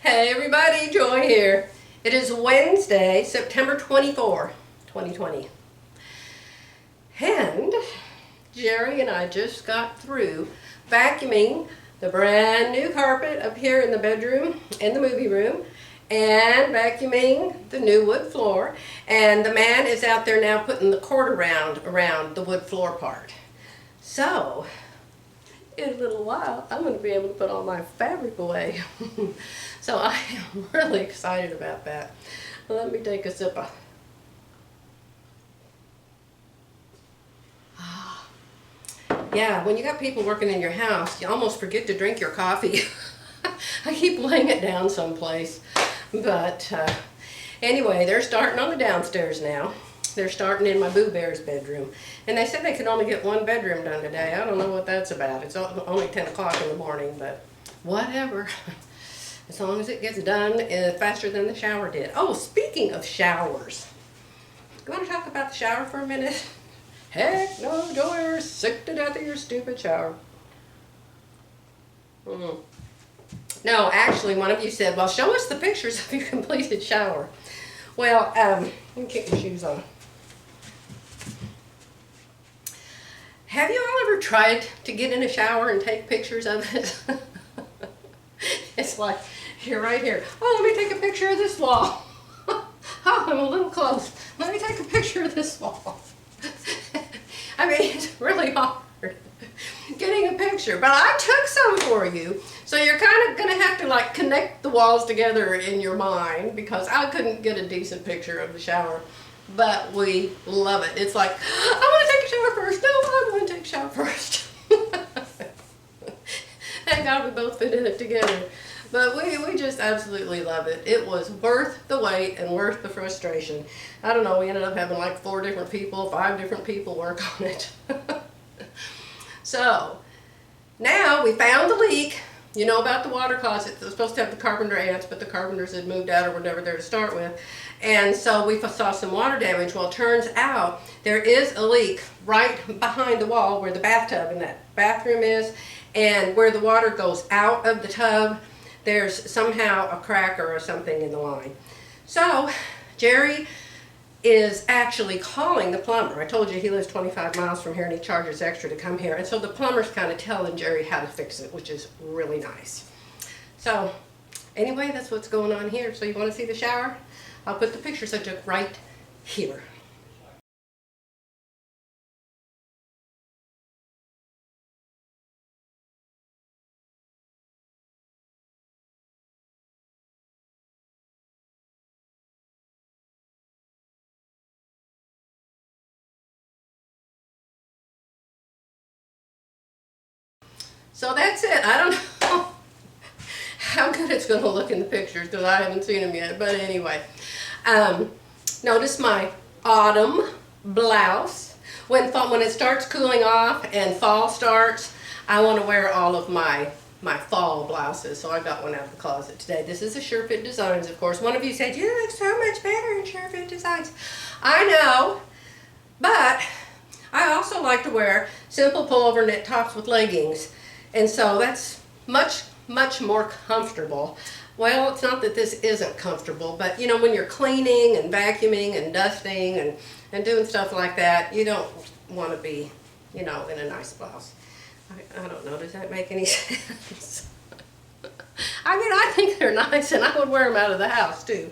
Hey everybody, Joy here. It is Wednesday, September 24, 2020. And Jerry and I just got through vacuuming the brand new carpet up here in the bedroom and the movie room, and vacuuming the new wood floor. And the man is out there now putting the cord around the wood floor part. So in a little while, I'm going to be able to put all my fabric away. So I am really excited about that. Let me take a sip of. Yeah, when you got people working in your house, you almost forget to drink your coffee. I keep laying it down someplace. But anyway, they're starting on the downstairs now. They're starting in my Boo Bear's bedroom. And they said they could only get one bedroom done today. I don't know what that's about. It's only 10 o'clock in the morning, but whatever. As long as it gets done faster than the shower did. Oh, speaking of showers. You want to talk about the shower for a minute? Heck no, Joy, we're sick to death of your stupid shower. No, actually, one of you said, well, show us the pictures of your completed shower. Well, let me kick my shoes on. Have you all ever tried to get in a shower and take pictures of it? It's like, you're right here. Oh, let me take a picture of this wall. Oh, I'm a little close. Let me take a picture of this wall. I mean, it's really hard getting a picture, but I took some for you. So you're kind of going to have to like connect the walls together in your mind, because I couldn't get a decent picture of the shower. But we love it. It's like, I want to take a shower first. No, I want to take a shower first. Thank God we both fit in it together. But we just absolutely love it. It was worth the wait and worth the frustration. I don't know, we ended up having like 5 different people work on it. So, now we found the leak. You know about the water closet. It was supposed to have the carpenter ants, but the carpenters had moved out or were never there to start with. And so we saw some water damage. Well, it turns out there is a leak right behind the wall where the bathtub in that bathroom is, and where the water goes out of the tub, there's somehow a crack or something in the line. So Jerry is actually calling the plumber. I told you he lives 25 miles from here and he charges extra to come here. And so the plumber's kind of telling Jerry how to fix it, which is really nice. So anyway, that's what's going on here. So you want to see the shower? I'll put the pictures I took right here. So that's it. I don't know how good it's going to look in the pictures because I haven't seen them yet. But anyway, notice my autumn blouse. When it starts cooling off and fall starts, I want to wear all of my fall blouses. So I got one out of the closet today. This is a Sure Fit Designs, of course. One of you said, you look so much better in Sure Fit Designs. I know, but I also like to wear simple pullover knit tops with leggings. And so that's much more comfortable. Well, it's not that this isn't comfortable, but you know, when you're cleaning and vacuuming and dusting and doing stuff like that, you don't want to be, you know, in a nice blouse. I don't know, does that make any sense? I mean, I think they're nice and I would wear them out of the house too.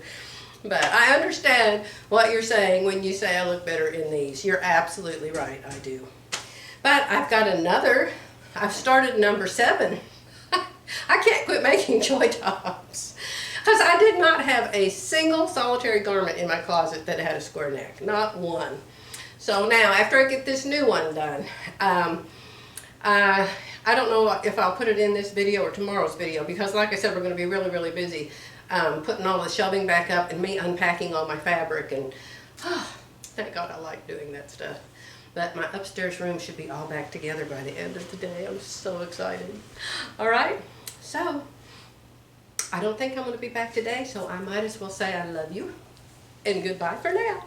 But I understand what you're saying when you say I look better in these. You're absolutely right, I do. But I've started number 7. I can't quit making Joy tops. Because I did not have a single solitary garment in my closet that had a square neck. Not one. So now, after I get this new one done, I don't know if I'll put it in this video or tomorrow's video. Because like I said, we're going to be really busy putting all the shelving back up and me unpacking all my fabric. And thank God I like doing that stuff. But my upstairs room should be all back together by the end of the day. I'm so excited. All right, so I don't think I'm going to be back today, so I might as well say I love you and goodbye for now.